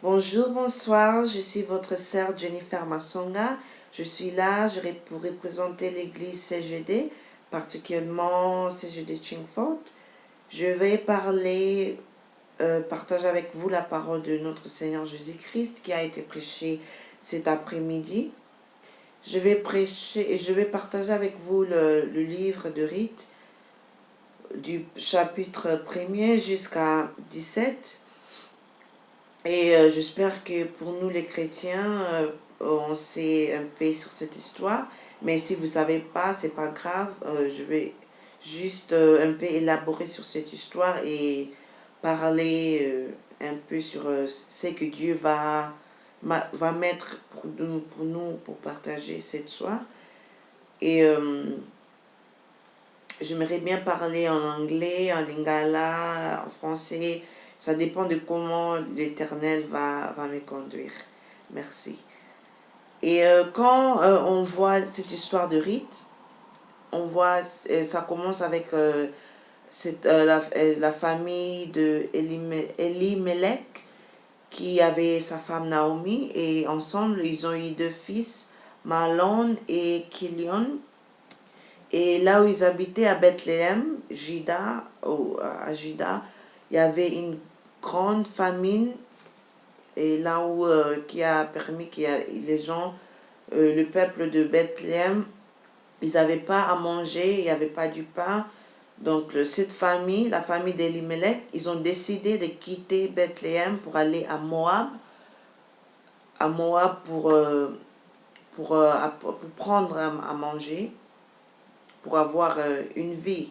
Bonjour, bonsoir, je suis votre sœur Jennifer Masonga. Je suis là pour représenter l'église CGD, particulièrement CGD Chingford. Je vais partager avec vous la parole de notre Seigneur Jésus-Christ qui a été prêchée cet après-midi. Je vais partager avec vous le livre de Rite du chapitre 1er jusqu'à 17. Et j'espère que pour nous les chrétiens, on sait un peu sur cette histoire. Mais si vous ne savez pas, c'est pas grave. Je vais juste un peu élaborer sur cette histoire et parler un peu sur ce que Dieu va mettre pour partager cette soir. Et j'aimerais bien parler en anglais, en lingala, en français. Ça dépend de comment l'Éternel va me conduire. Merci. Et quand on voit cette histoire de Rite, on voit, ça commence avec la famille de Elimelech qui avait sa femme Naomi. Et ensemble, ils ont eu 2 fils, Mahlon et Kilion. Et là où ils habitaient à Bethléem, à Juda, il y avait une grande famine. Et là où qui a permis que les gens, le peuple de Bethléem, ils n'avaient pas à manger, il n'y avait pas du pain. Donc cette famille, la famille d'Elimelech, ils ont décidé de quitter Bethléem pour aller à Moab. À Moab pour prendre à manger, pour avoir une vie.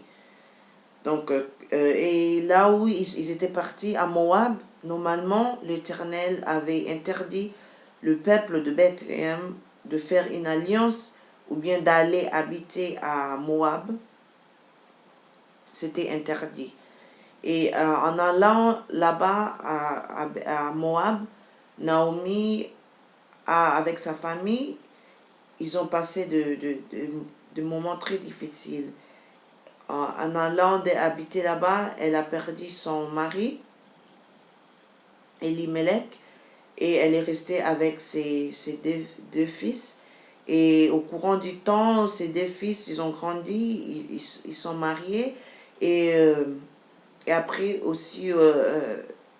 Donc, et là où ils étaient partis à Moab, normalement, l'Éternel avait interdit le peuple de Bethléem de faire une alliance ou bien d'aller habiter à Moab. C'était interdit. Et en allant là-bas à Moab, Naomi, avec sa famille, ils ont passé de moments très difficiles. En allant habiter là-bas, elle a perdu son mari, Elimelech, et elle est restée avec ses deux fils. Et au courant du temps, ces 2 fils, ils ont grandi, ils sont mariés. Et, et après aussi,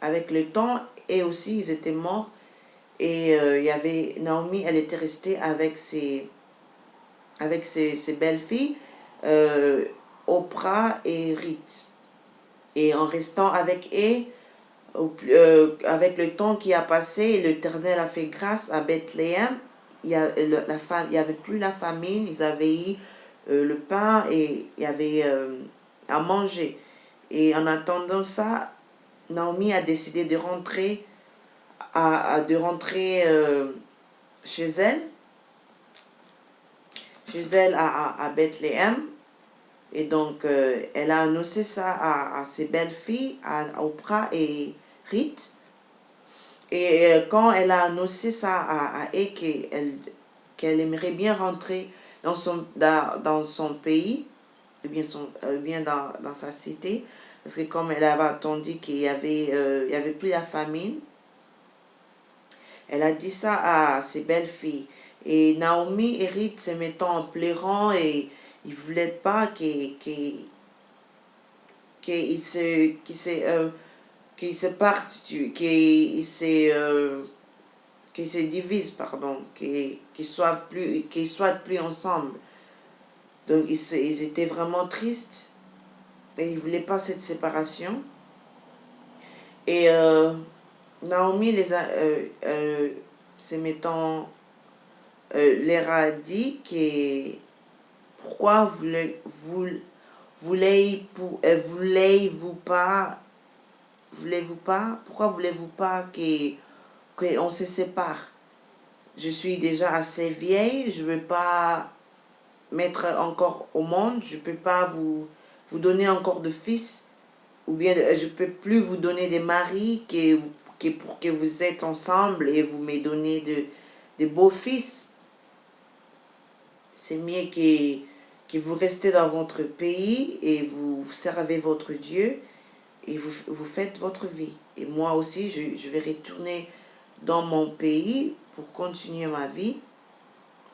avec le temps, et aussi ils étaient morts. Et il y avait Naomi, elle était restée avec ses belles-filles. Oprah et Ruth. Et en restant avec eux, avec le temps qui a passé, l'Éternel a fait grâce à Bethléem. Il n'y avait plus la famine, ils avaient eu le pain et il y avait à manger. Et en attendant ça, Naomi a décidé de rentrer, chez elle à Bethléem. Et donc, elle a annoncé ça à ses belles-filles, à Oprah et Ruth. Et quand elle a annoncé ça à eux qu'elle aimerait bien rentrer dans son pays, ou bien dans sa cité, parce que comme elle avait attendu qu'il y avait plus la famine, elle a dit ça à ses belles-filles. Et Naomi et Ruth se mettant en pleurant et ils ne voulaient pas qu'ils se partent, qu'ils se divisent, pardon, qu'ils soient plus ensemble. Donc ils étaient vraiment tristes et ils ne voulaient pas cette séparation. Et Naomi se mettant leur a dit que pourquoi pourquoi voulez-vous pas qu'on se sépare? Je suis déjà assez vieille, je ne veux pas mettre encore au monde, je ne peux pas vous donner encore de fils, ou bien je ne peux plus vous donner des maris pour que vous êtes ensemble et vous me donnez de beaux fils. C'est mieux que vous restez dans votre pays et vous servez votre Dieu et vous faites votre vie. Et moi aussi, je vais retourner dans mon pays pour continuer ma vie,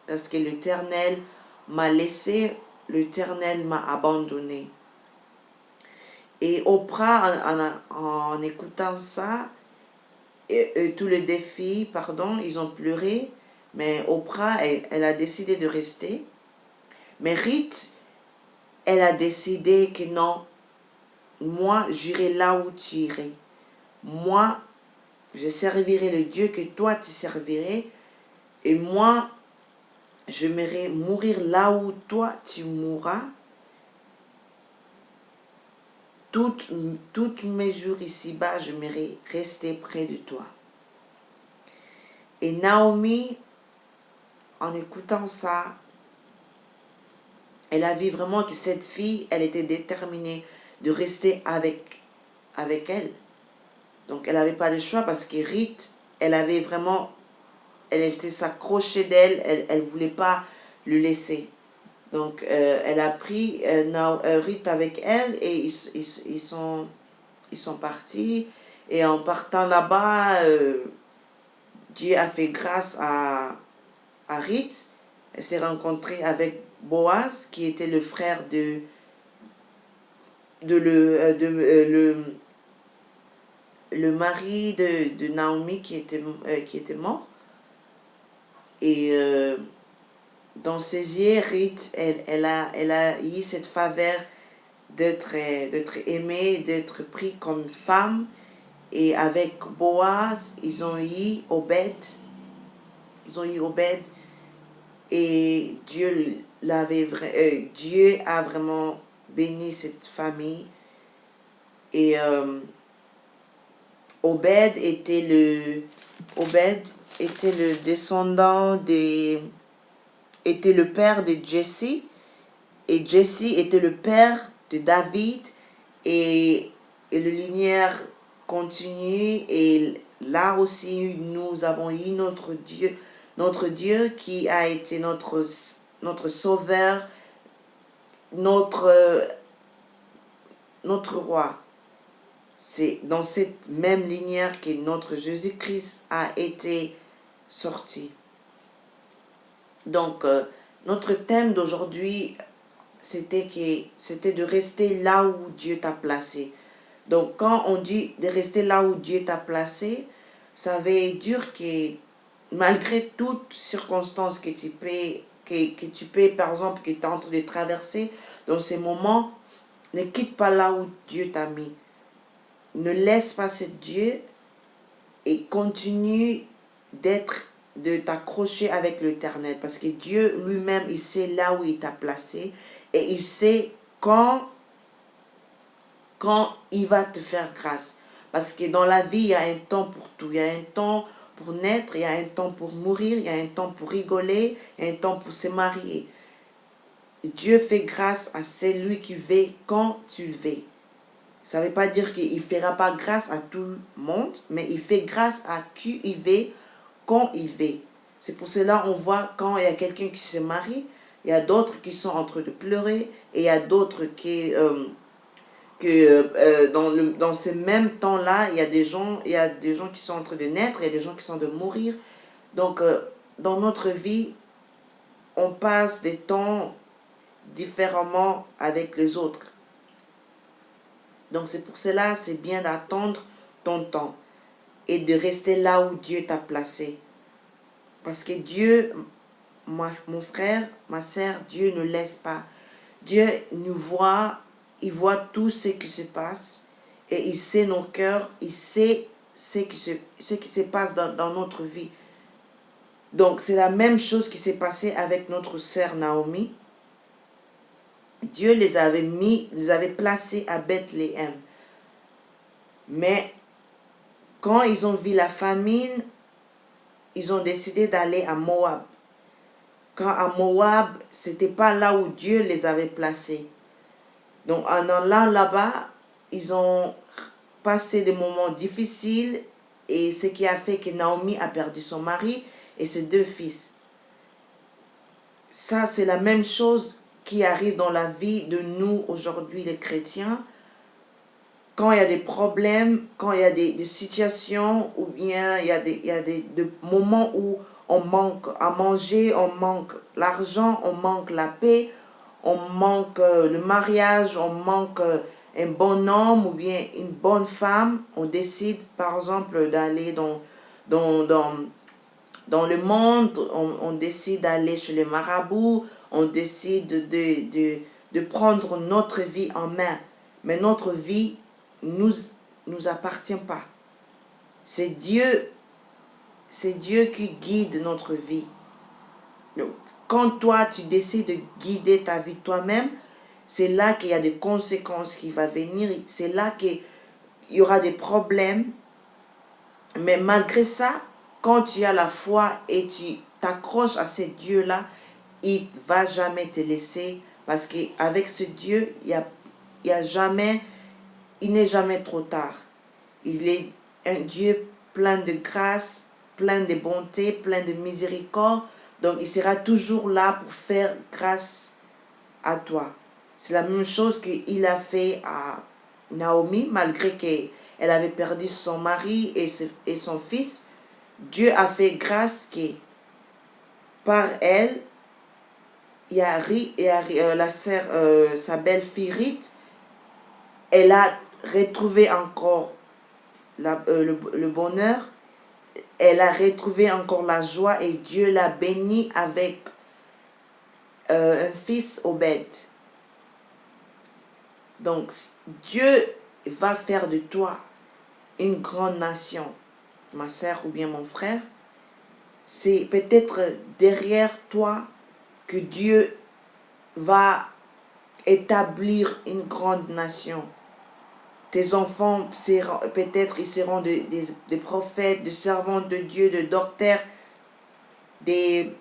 parce que l'Éternel m'a laissé, l'Éternel m'a abandonné. Et Oprah, en écoutant ça, et tous les défis, pardon, ils ont pleuré, mais Oprah, elle a décidé de rester. Mais Ruth, elle a décidé que non, moi, j'irai là où tu irais. Moi, je servirai le Dieu que toi, tu servirais. Et moi, je m'aimerais mourir là où toi, tu mourras. Toutes mes jours ici-bas, je m'aimerais rester près de toi. Et Naomi, en écoutant ça, elle a vu vraiment que cette fille, elle était déterminée de rester avec elle. Donc, elle n'avait pas de choix parce que Ruth, elle avait vraiment, elle était s'accrochée d'elle, elle ne voulait pas le laisser. Donc, elle a pris Ruth avec elle et ils sont partis. Et en partant là-bas, Dieu a fait grâce à Ruth. Elle s'est rencontrée avec Boaz, qui était le frère le mari de Naomi qui était mort. Et dans ses yeux, Ruth, elle a eu cette faveur d'être aimée, d'être prise comme femme. Et avec Boaz, ils ont eu Obed. Et Dieu a vraiment béni cette famille. Et Obed était le descendant était le père de Jesse. Et Jesse était le père de David. Et le lignère continue. Et là aussi, nous avons eu notre Dieu qui a été notre sauveur, notre roi. C'est dans cette même lignère que notre Jésus-Christ a été sorti. Donc, notre thème d'aujourd'hui, c'était de rester là où Dieu t'a placé. Donc, quand on dit de rester là où Dieu t'a placé, ça veut dire que malgré toutes circonstances que tu peux, par exemple, que tu es en train de traverser, dans ces moments, ne quitte pas là où Dieu t'a mis. Ne laisse pas ce Dieu et continue de t'accrocher avec l'Éternel. Parce que Dieu lui-même, il sait là où il t'a placé. Et il sait quand il va te faire grâce. Parce que dans la vie, il y a un temps pour tout. Il y a un temps pour naître, il y a un temps pour mourir, il y a un temps pour rigoler, il y a un temps pour se marier. Dieu fait grâce à celui qui veut quand tu veux. Ça ne veut pas dire qu'il ne fera pas grâce à tout le monde, mais il fait grâce à qui il veut, quand il veut. C'est pour cela qu'on voit quand il y a quelqu'un qui se marie, il y a d'autres qui sont en train de pleurer, et il y a d'autres qui... dans ces mêmes temps-là, il y a des gens qui sont en train de naître, il y a des gens qui sont en train de mourir. Donc, dans notre vie, on passe des temps différemment avec les autres. Donc, c'est pour cela, c'est bien d'attendre ton temps et de rester là où Dieu t'a placé. Parce que Dieu, mon frère, ma sœur, Dieu ne laisse pas. Dieu nous voit, il voit tout ce qui se passe et il sait nos cœurs, il sait ce qui se passe dans notre vie. Donc, c'est la même chose qui s'est passée avec notre sœur Naomi. Dieu les avait placés à Bethléem. Mais quand ils ont vu la famine, ils ont décidé d'aller à Moab. Quand à Moab, c'était pas là où Dieu les avait placés. Donc en allant là-bas, ils ont passé des moments difficiles et ce qui a fait que Naomi a perdu son mari et ses 2 fils. Ça, c'est la même chose qui arrive dans la vie de nous aujourd'hui, les chrétiens. quand il y a des problèmes, quand il y a des situations, ou bien il y a des moments où on manque à manger, on manque l'argent, on manque la paix, on manque le mariage, on manque un bon homme ou bien une bonne femme, on décide par exemple d'aller dans, dans, dans le monde, on décide d'aller chez les marabouts, on décide de prendre notre vie en main. Mais notre vie nous appartient pas. C'est Dieu qui guide notre vie. Donc, quand toi, tu décides de guider ta vie toi-même, c'est là qu'il y a des conséquences qui vont venir. C'est là qu'il y aura des problèmes. Mais malgré ça, quand tu as la foi et tu t'accroches à ce Dieu-là, il ne va jamais te laisser. Parce qu'avec ce Dieu, il y a jamais, il n'est jamais trop tard. Il est un Dieu plein de grâce, plein de bonté, plein de miséricorde. Donc, il sera toujours là pour faire grâce à toi. C'est la même chose qu'il a fait à Naomi, malgré qu'elle avait perdu son mari et son fils. Dieu a fait grâce que par elle, la sœur, sa belle-fille Rite, elle a retrouvé encore le bonheur, elle a retrouvé encore la joie et Dieu l'a bénie avec un fils Obed. Donc, Dieu va faire de toi une grande nation, ma sœur ou bien mon frère. C'est peut-être derrière toi que Dieu va établir une grande nation. Tes enfants, peut-être ils seront des prophètes, des servants de Dieu, des docteurs, des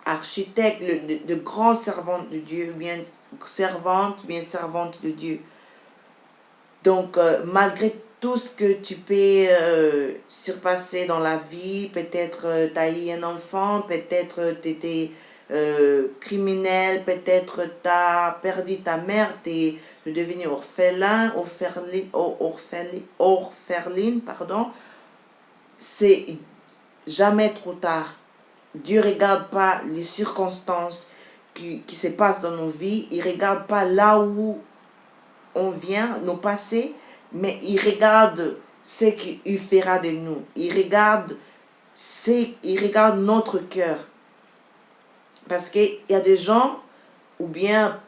architectes, de grands servants de Dieu, bien servantes de Dieu. Donc, malgré tout ce que tu peux surpasser dans la vie, peut-être tu as eu un enfant, peut-être tu étais criminel, peut-être tu as perdu ta mère, tu es devenu orpheline, pardon. C'est jamais trop tard. Dieu ne regarde pas les circonstances qui se passent dans nos vies, il ne regarde pas là où on vient, nos passés, mais il regarde ce qu'il fera de nous. Il regarde notre cœur. Parce qu'il y a des gens, ou bien,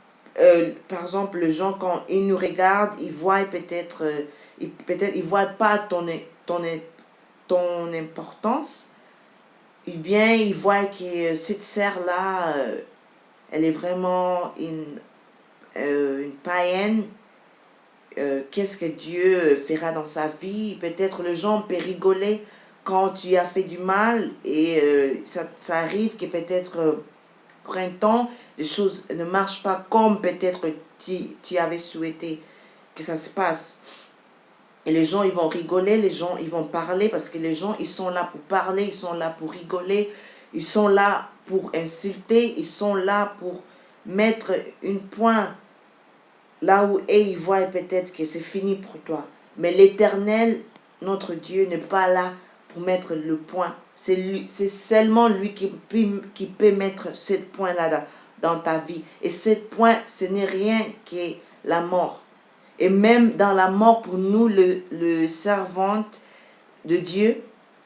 par exemple, les gens, quand ils nous regardent, ils voient peut-être, ils voient pas ton importance, ou bien ils voient que cette sœur-là, elle est vraiment une païenne. Qu'est-ce que Dieu fera dans sa vie. Peut-être les gens peuvent rigoler quand tu as fait du mal et ça arrive que peut-être pour un temps, les choses ne marchent pas comme peut-être tu avais souhaité que ça se passe. Et les gens, ils vont rigoler, les gens, ils vont parler parce que les gens, ils sont là pour parler, ils sont là pour rigoler, ils sont là pour insulter, ils sont là pour mettre une pointe là où ils voient peut-être que c'est fini pour toi. Mais l'Éternel, notre Dieu, n'est pas là pour mettre le point. C'est seulement lui qui peut mettre ce point-là dans ta vie. Et ce point, ce n'est rien que la mort. Et même dans la mort, pour nous, le servant de Dieu,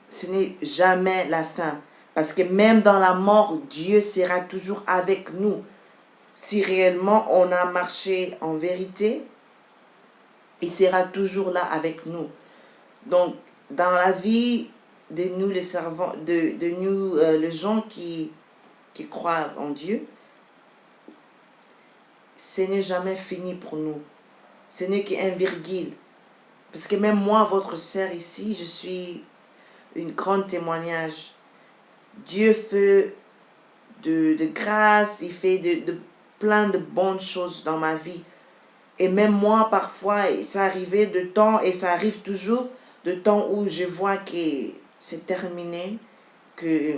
ce n'est jamais la fin. Parce que même dans la mort, Dieu sera toujours avec nous. Si réellement on a marché en vérité, il sera toujours là avec nous. Donc, dans la vie de nous, les servants, de nous, les gens qui croient en Dieu, ce n'est jamais fini pour nous. Ce n'est qu'un virgule. Parce que même moi, votre sœur ici, je suis une grande témoignage. Dieu fait de grâce, il fait de plein de bonnes choses dans ma vie. Et même moi, parfois, ça arrivait de temps, et ça arrive toujours, de temps où je vois que c'est terminé, que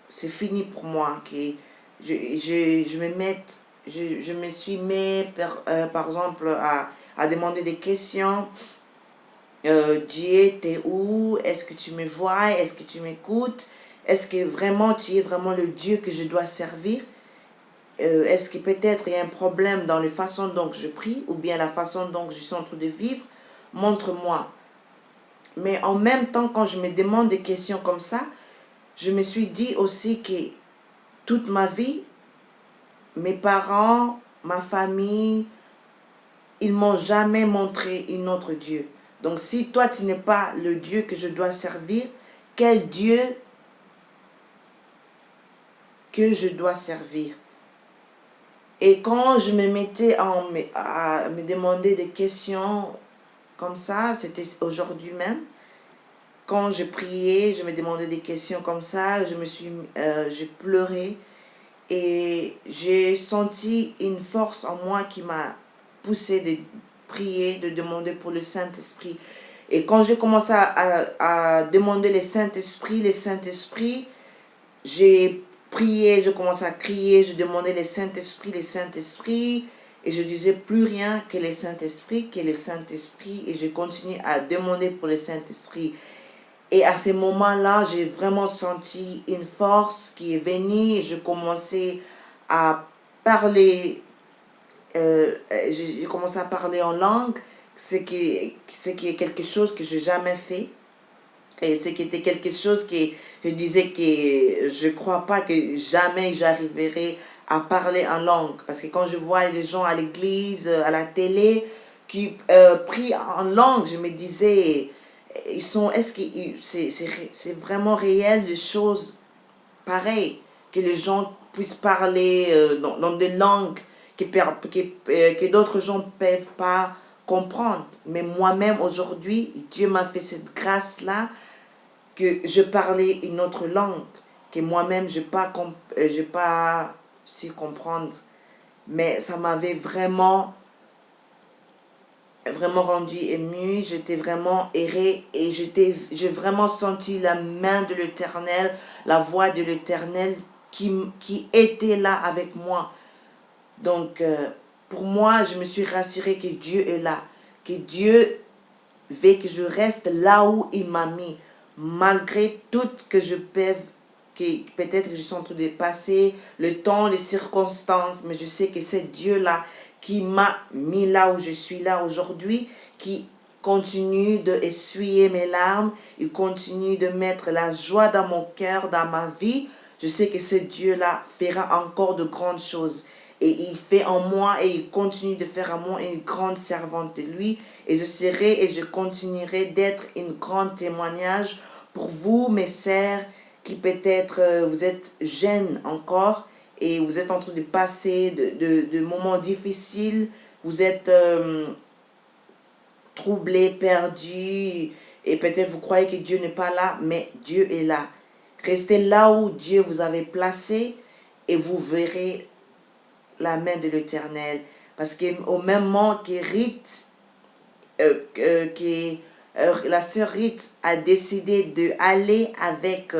c'est fini pour moi, que je me mette je me suis mis, par exemple, à demander des questions. Dieu, t'es où? Est-ce que tu me vois? Est-ce que tu m'écoutes? Est-ce que vraiment tu es vraiment le Dieu que je dois servir? Est-ce que peut-être il y a un problème dans la façon dont je prie ou bien la façon dont je suis en train de vivre? Montre-moi. Mais en même temps, quand je me demande des questions comme ça, je me suis dit aussi que toute ma vie, mes parents, ma famille, ils m'ont jamais montré un autre Dieu. Donc si toi, tu n'es pas le Dieu que je dois servir, quel Dieu que je dois servir? Et quand je me mettais à me demander des questions comme ça, c'était aujourd'hui même, quand je priais, je me demandais des questions comme ça, je pleurais et j'ai senti une force en moi qui m'a poussé de prier, de demander pour le Saint-Esprit. Et quand j'ai commencé à demander le Saint-Esprit, j'ai prié, je commençais à crier, je demandais le Saint-Esprit, et je disais plus rien que le Saint-Esprit, et je continuais à demander pour le Saint-Esprit. Et à ce moment-là, j'ai vraiment senti une force qui est venue, et je commençais à parler, j'ai commencé à parler en langue, ce qui est quelque chose que je n'ai jamais fait. Et ce qui était quelque chose que je disais que je ne crois pas que jamais j'arriverai à parler en langue. Parce que quand je vois les gens à l'église, à la télé, qui prient en langue, je me disais, est-ce que c'est vraiment réel des choses pareilles, que les gens puissent parler dans des langues que d'autres gens ne peuvent pas comprendre. Mais moi-même aujourd'hui, Dieu m'a fait cette grâce-là que je parlais une autre langue, que moi-même je n'ai pas su comprendre. Mais ça m'avait vraiment rendu ému, j'étais vraiment errée et j'ai vraiment senti la main de l'Éternel, la voix de l'Éternel qui était là avec moi. Donc, pour moi, je me suis rassurée que Dieu est là, que Dieu veut que je reste là où il m'a mis, malgré tout que je peux, que peut-être je suis en train de passer, le temps, les circonstances, mais je sais que c'est Dieu-là qui m'a mis là où je suis là aujourd'hui, qui continue d'essuyer mes larmes, il continue de mettre la joie dans mon cœur, dans ma vie. Je sais que ce Dieu-là fera encore de grandes choses. Et il fait en moi et il continue de faire en moi une grande servante de lui. Et je serai et je continuerai d'être une grande témoignage pour vous, mes sœurs, qui peut-être vous êtes jeunes encore et vous êtes en train de passer de moments difficiles. Vous êtes troublés, perdus et peut-être vous croyez que Dieu n'est pas là, mais Dieu est là. Restez là où Dieu vous avait placé et vous verrez la main de l'Éternel. Parce qu'au même moment que la sœur Rite a décidé d'aller avec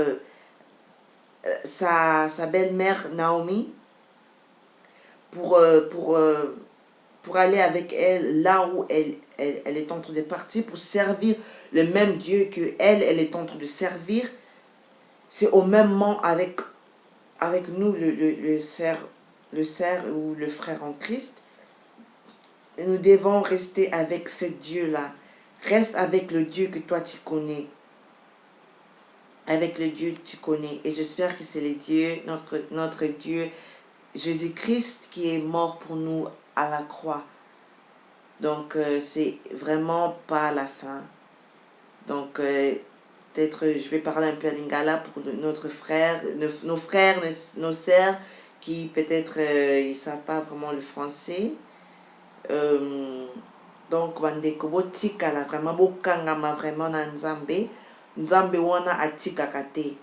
sa belle-mère Naomi pour aller avec elle là où elle est en train de partir pour servir le même Dieu que elle est en train de servir. C'est au même moment avec nous, le sœur ou le frère en Christ. Nous devons rester avec ce Dieu-là. Reste avec le Dieu que toi tu connais. Avec le Dieu que tu connais. Et j'espère que c'est le Dieu, notre Dieu, Jésus-Christ, qui est mort pour nous à la croix. Donc, c'est vraiment pas la fin. Donc, peut-être je vais parler un peu à lingala pour notre frère, nos frères, nos sœurs, qui peut-être ils ne savent pas vraiment le français. Donc bandeko botikala vraiment bokangama vraiment na nzambe wana atikaka te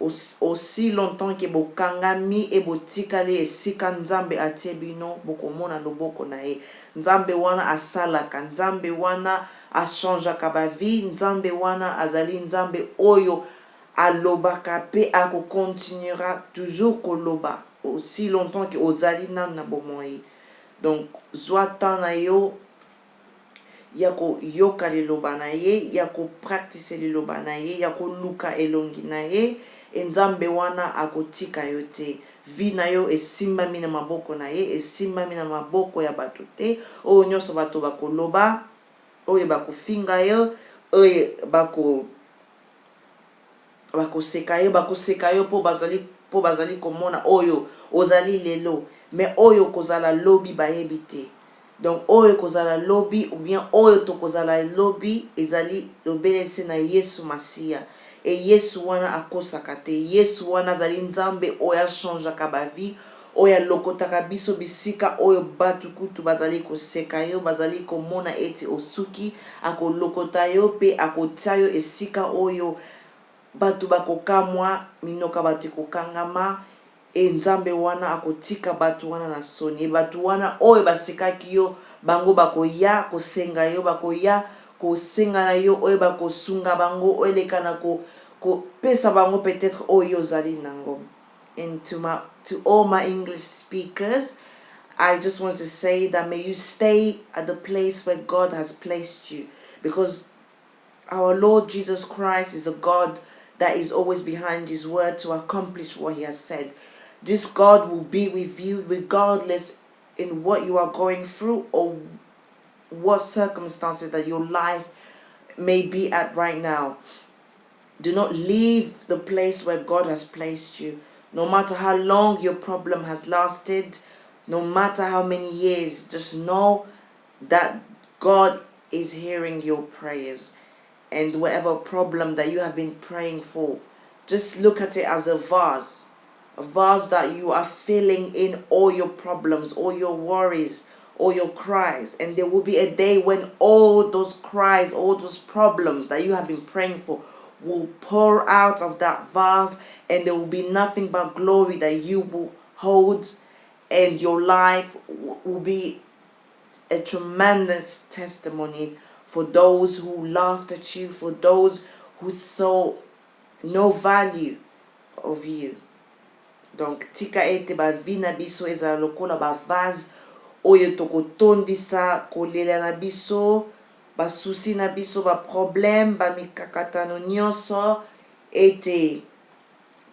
aussi longtemps que bokangami e botikali esika nzambe atie bino bokomona loboko na ye. Nzambe wana asalaka, nzambe wana achangeaka bavi, nzambe wana azali nzambe oyo alobaka pe akokontinuera toujours koloba. aussi longtemps que ozali nanu na bomoi. Donc zwa temps na yo ya koyoka liloba na ye, ya kopraktise liloba na ye, ya koluka elongi na ye, nzambe wana akotika yo te. Vi na yo esimbami na maboko na ye, esimbami na maboko ya bato te. Oyo nyonso bato bakoloba, oyo bakofinga yo, oyo bakoseka yo po bazali komona oyo ozali lelo, mais oyo kozala lobi bayebi te. Donc oyo kozala lobi ou bien oyo tokozala lobi ezali lobelesi na Yesu Masiya. Et Yesu wana akosaka te. Yesu wana azali nzambe oyo achangeaka bavi, oyo alokotaka biso bisika oyo batu kutu bazali koseka yo, bazali komona eti osuki, akolokota yo pe akotia yo esika oyo batu bakokamwa, minoka batu kokangama. E nzambe wana akotika batu wana na soni. E batu wana oyo basekaki yo, bango bakoya kosenga yo, bakoya kosenga na yo, oyo bakosunga bango, oyo lekana pesa bango peut-être oyo zali nango. And to all my English speakers, I just want to say that may you stay at the place where God has placed you, because our Lord Jesus Christ is a God that is always behind his word to accomplish what he has said. This God will be with you regardless in what you are going through or what circumstances that your life may be at right now. Do not leave the place where God has placed you. No matter how long your problem has lasted, no matter how many years, just know that God is hearing your prayers. And whatever problem that you have been praying for, just look at it as a vase that you are filling in all your problems, all your worries, all your cries. And there will be a day when all those cries, all those problems that you have been praying for will pour out of that vase, and there will be nothing but glory that you will hold, and your life will be a tremendous testimony for those who laughed at you, for those who saw no value of you. Donc tika ete ba vi na biso ezala lokola ba vase oyo tokotondisa kolela na biso, ba souci na biso, ba problème, ba mikakatano nyonso, ete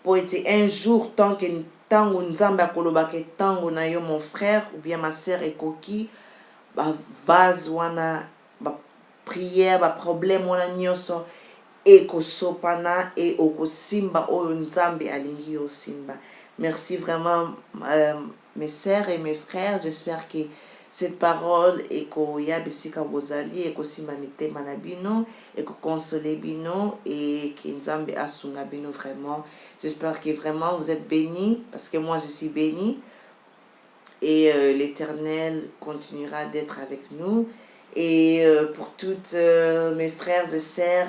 po ete un jour tant que ntango nzambe akolobaka ntango na yo mon frère ou bien ma sœur ekoki, ba vase wana, ba prière, ba problème wana nyonso ekosopana e okosimba oyo nzambe alingi yo simba. Merci vraiment mes sœurs et mes frères. J'espère que cette parole eko ya bisika bozali eko simba mitema na bino, eko consoler bino et que nzambe asunga bino vraiment. J'espère que vraiment vous êtes bénis, parce que moi je suis bénie. Et l'Éternel continuera d'être avec nous. Et pour toutes mes frères et sœurs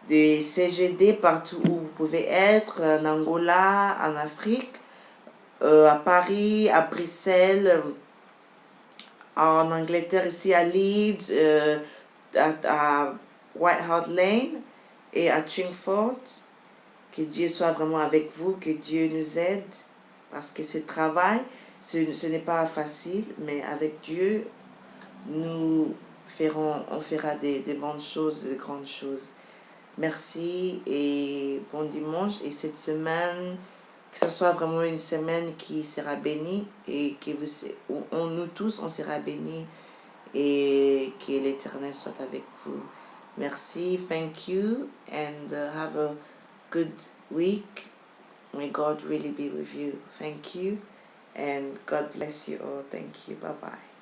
des CGD, partout où vous pouvez être, en Angola, en Afrique, à Paris, à Bruxelles, en Angleterre, ici à Leeds, à White Hart Lane et à Chingford. Que Dieu soit vraiment avec vous, que Dieu nous aide, parce que ce travail, ce n'est pas facile, mais avec Dieu, on fera des bonnes choses, des grandes choses. Merci et bon dimanche. Et cette semaine, que ce soit vraiment une semaine qui sera bénie et que nous tous, on sera bénis, et que l'Éternel soit avec vous. Merci, thank you, and have a good week. May God really be with you. Thank you, and God bless you all. Thank you. Bye-bye.